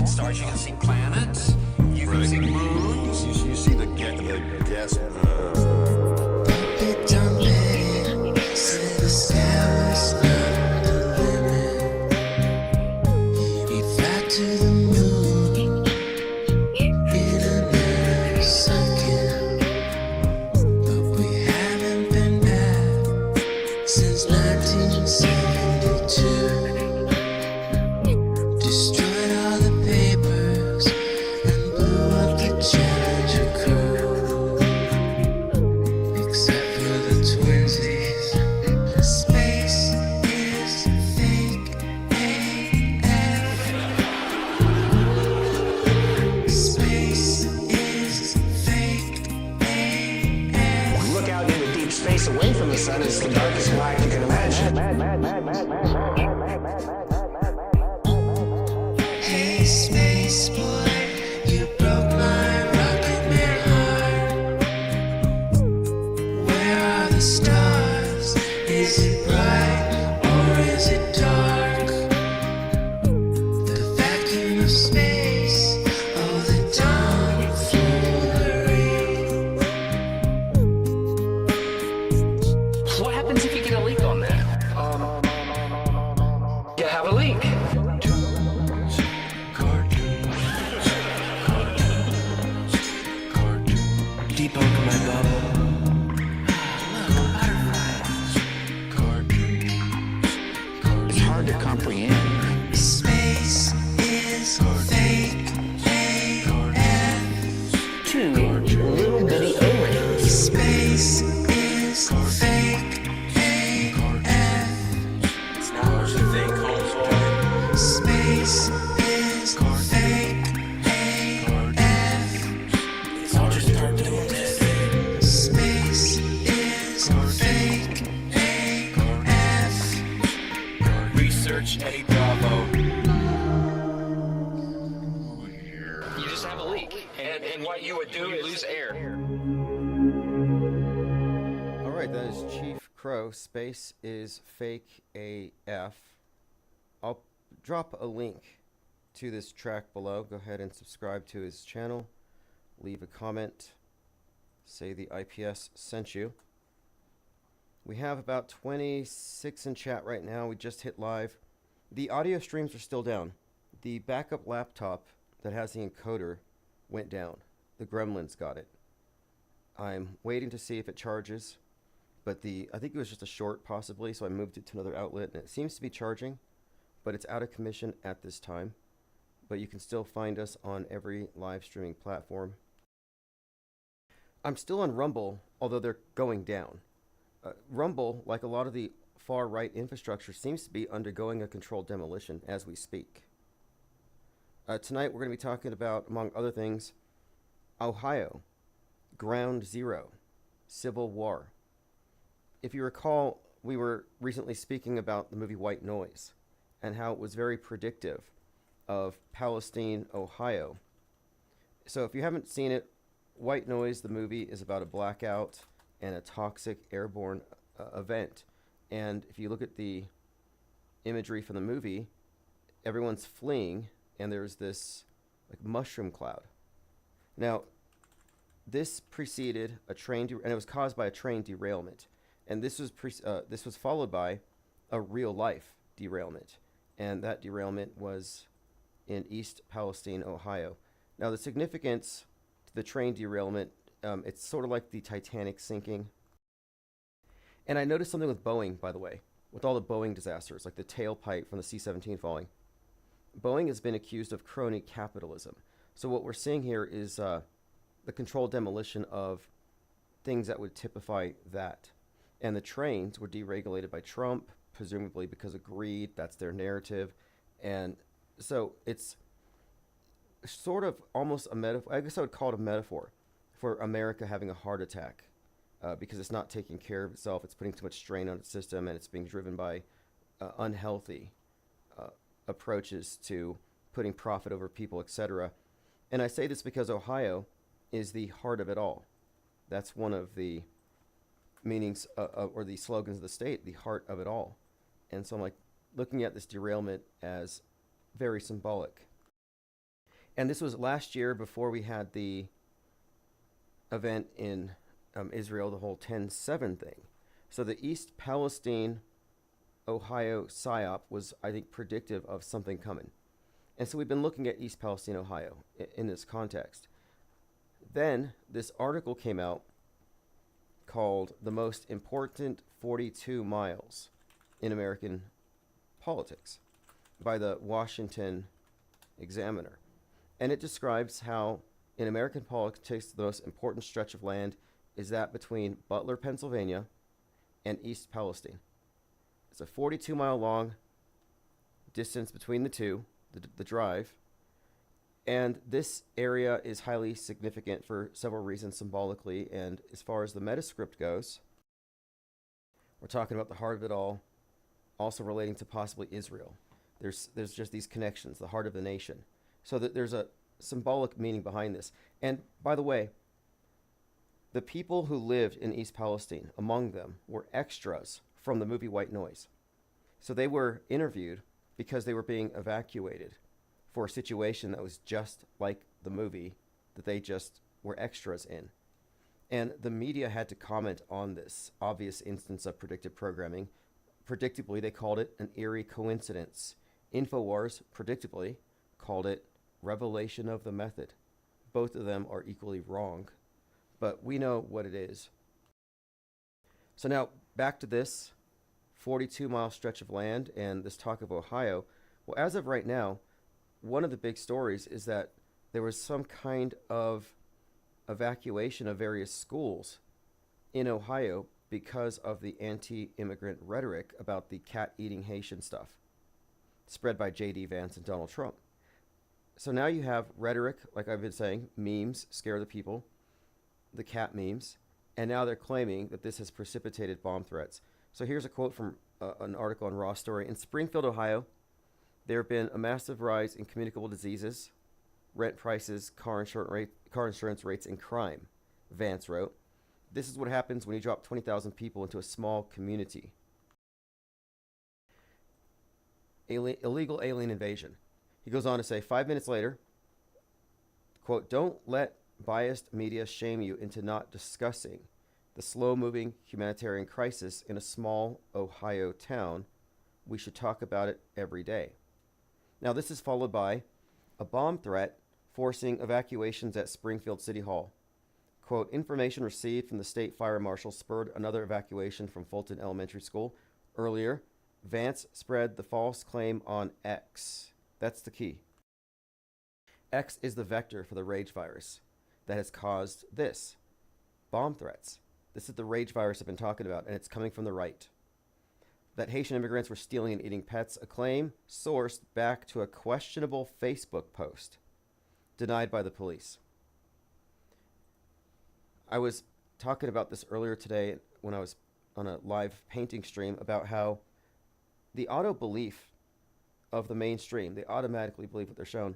stars, you can see planets, you can see moons. You see the gas. It don't let it say the sky was not the limit. We fly to the moon in a second, but we haven't been back since 1972. Destroyed all the papers and blew up the Challenger crew. Except for the twinsies. Space is fake AF. Space is fake AF. Look out into deep space away from the sun, it's the darkest black you can imagine. Hey, space boy, you broke my rocket man heart. Where are the stars? Is it bright or is it dark? The vacuum of space, oh, the tomfoolery. What happens if you get a leak on that? You have a leak. Deep over my bubble. It's hard to comprehend. Space is fake AF. Two little bitty O-rings. Space is fake AF. It's not what you think, homeboy. Space is fake AF. It's all just start doing this. Space is fake AF. Research Eddie Bravo. You just have a leak, and what you would do is lose air. Alright, that is Chief Crow. Space is fake AF. I'll drop a link to this track below. Go ahead and subscribe to his channel. Leave a comment. Say the IPS sent you. We have about 26 in chat right now. We just hit live. The audio streams are still down. The backup laptop that has the encoder went down. The gremlins got it. I'm waiting to see if it charges, but I think it was just a short possibly, so I moved it to another outlet, and it seems to be charging, but it's out of commission at this time. But you can still find us on every live streaming platform. I'm still on Rumble, although they're going down. Rumble, like a lot of the far-right infrastructure, seems to be undergoing a controlled demolition as we speak. Tonight we're going to be talking about, among other things, Ohio, Ground Zero, Civil War. If you recall, we were recently speaking about the movie White Noise and how it was very predictive of Palestine, Ohio. So if you haven't seen it, White Noise, the movie, is about a blackout and a toxic airborne event. And if you look at the imagery from the movie, everyone's fleeing, and there's this like mushroom cloud. Now, this preceded a train, and it was caused by a train derailment. And this was followed by a real-life derailment, and that derailment was in East Palestine, Ohio. Now, the significance to the train derailment, it's sort of like the Titanic sinking. And I noticed something with Boeing, by the way, with all the Boeing disasters, like the tailpipe from the C-17 falling. Boeing has been accused of crony capitalism. So what we're seeing here is the controlled demolition of things that would typify that. And the trains were deregulated by Trump, presumably because of greed. That's their narrative. And so it's sort of almost a metaphor. I guess I would call it a metaphor for America having a heart attack because it's not taking care of itself. It's putting too much strain on its system, and it's being driven by unhealthy approaches to putting profit over people, etc. And I say this because Ohio is the heart of it all. That's one of the meanings or the slogans of the state, the heart of it all. And so I'm like looking at this derailment as very symbolic. And this was last year before we had the event in Israel, the whole 10/7 thing. So the East Palestine, Ohio PSYOP was, I think, predictive of something coming. And so we've been looking at East Palestine, Ohio in this context. Then this article came out called The Most Important 42 Miles in American Politics by the Washington Examiner. And it describes how in American politics, the most important stretch of land is that between Butler, Pennsylvania, and East Palestine. It's a 42-mile long distance between the two, the drive. And this area is highly significant for several reasons symbolically. And as far as the metascript goes, we're talking about the heart of it all, also relating to possibly Israel. There's just these connections, the heart of the nation. So that there's a symbolic meaning behind this. And by the way, the people who lived in East Palestine, among them, were extras from the movie White Noise. So they were interviewed because they were being evacuated for a situation that was just like the movie that they just were extras in. And the media had to comment on this obvious instance of predictive programming. Predictably, they called it an eerie coincidence. InfoWars, predictably, called it revelation of the method. Both of them are equally wrong, but we know what it is. So now, back to this 42-mile stretch of land and this talk of Ohio. Well, as of right now, one of the big stories is that there was some kind of evacuation of various schools in Ohio because of the anti-immigrant rhetoric about the cat-eating Haitian stuff spread by J.D. Vance and Donald Trump. So now you have rhetoric, like I've been saying, memes scare the people, the cat memes, and now they're claiming that this has precipitated bomb threats. So here's a quote from an article on Raw Story. In Springfield, Ohio, there have been a massive rise in communicable diseases, rent prices, car insurance rates, and crime, Vance wrote. This is what happens when you drop 20,000 people into a small community. Illegal alien invasion. He goes on to say, 5 minutes later, quote, don't let biased media shame you into not discussing the slow-moving humanitarian crisis in a small Ohio town. We should talk about it every day. Now, this is followed by a bomb threat forcing evacuations at Springfield City Hall. Quote, information received from the state fire marshal spurred another evacuation from Fulton Elementary School. Earlier, Vance spread the false claim on X. That's the key. X is the vector for the rage virus that has caused this. Bomb threats. This is the rage virus I've been talking about, and it's coming from the right. That Haitian immigrants were stealing and eating pets, a claim sourced back to a questionable Facebook post, denied by the police. I was talking about this earlier today when I was on a live painting stream about how the auto-belief of the mainstream, they automatically believe what they're shown,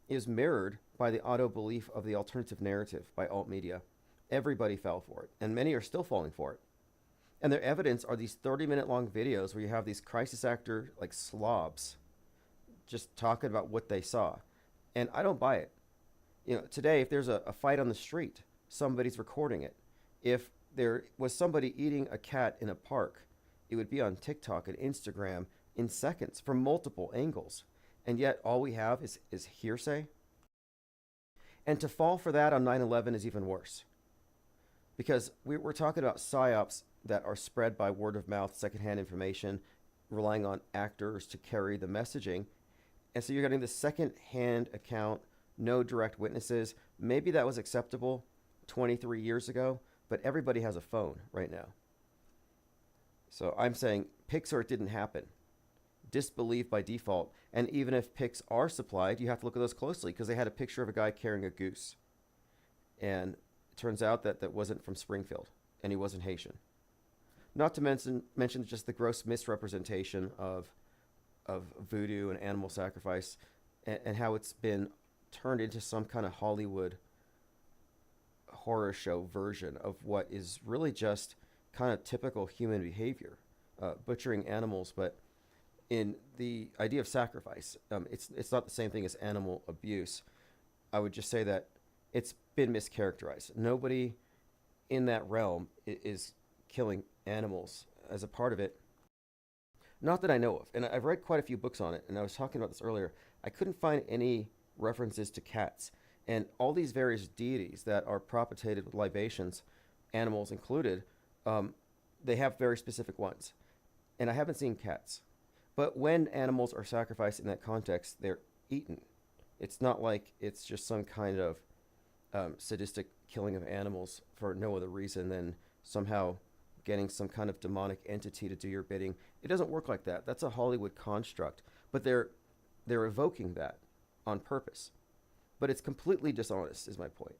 is mirrored by the auto-belief of the alternative narrative by alt media. Everybody fell for it, and many are still falling for it. And their evidence are these 30-minute long videos where you have these crisis actor like slobs just talking about what they saw. And I don't buy it. You know, today, if there's a fight on the street, somebody's recording it. If there was somebody eating a cat in a park, it would be on TikTok and Instagram in seconds from multiple angles. And yet all we have is hearsay. And to fall for that on 9/11 is even worse. Because we're talking about psyops that are spread by word of mouth, secondhand information, relying on actors to carry the messaging. And so you're getting the second-hand account, no direct witnesses. Maybe that was acceptable 23 years ago, but everybody has a phone right now. So I'm saying pics or it didn't happen. Disbelieve by default. And even if pics are supplied, you have to look at those closely because they had a picture of a guy carrying a goose. And it turns out that that wasn't from Springfield, and he wasn't Haitian. Not to mention just the gross misrepresentation of voodoo and animal sacrifice and how it's been turned into some kind of Hollywood horror show version of what is really just kind of typical human behavior, butchering animals. But in the idea of sacrifice, it's not the same thing as animal abuse. I would just say that it's been mischaracterized. Nobody in that realm is killing animals as a part of it. Not that I know of. And I've read quite a few books on it, and I was talking about this earlier. I couldn't find any references to cats. And all these various deities that are propitiated with libations, animals included, they have very specific ones. And I haven't seen cats. But when animals are sacrificed in that context, they're eaten. It's not like it's just some kind of sadistic killing of animals for no other reason than somehow getting some kind of demonic entity to do your bidding. It doesn't work like that. That's a Hollywood construct. But they're evoking that on purpose. But it's completely dishonest, is my point.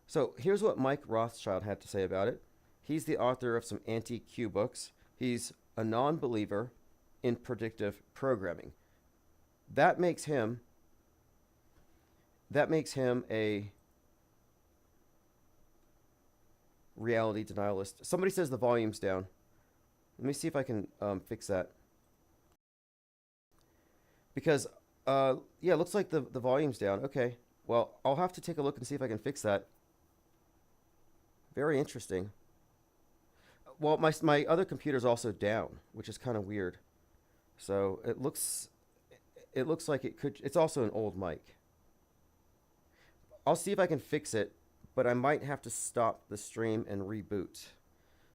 So here's what Mike Rothschild had to say about it. He's the author of some anti-Q books. He's a non-believer in predictive programming. That makes him a reality denialist. Somebody says the volume's down. Let me see if I can fix that. Because, yeah, it looks like the volume's down. Okay, well, I'll have to take a look and see if I can fix that. Very interesting. Well, my other computer's also down, which is kind of weird. So it looks like it's also an old mic. I'll see if I can fix it, but I might have to stop the stream and reboot.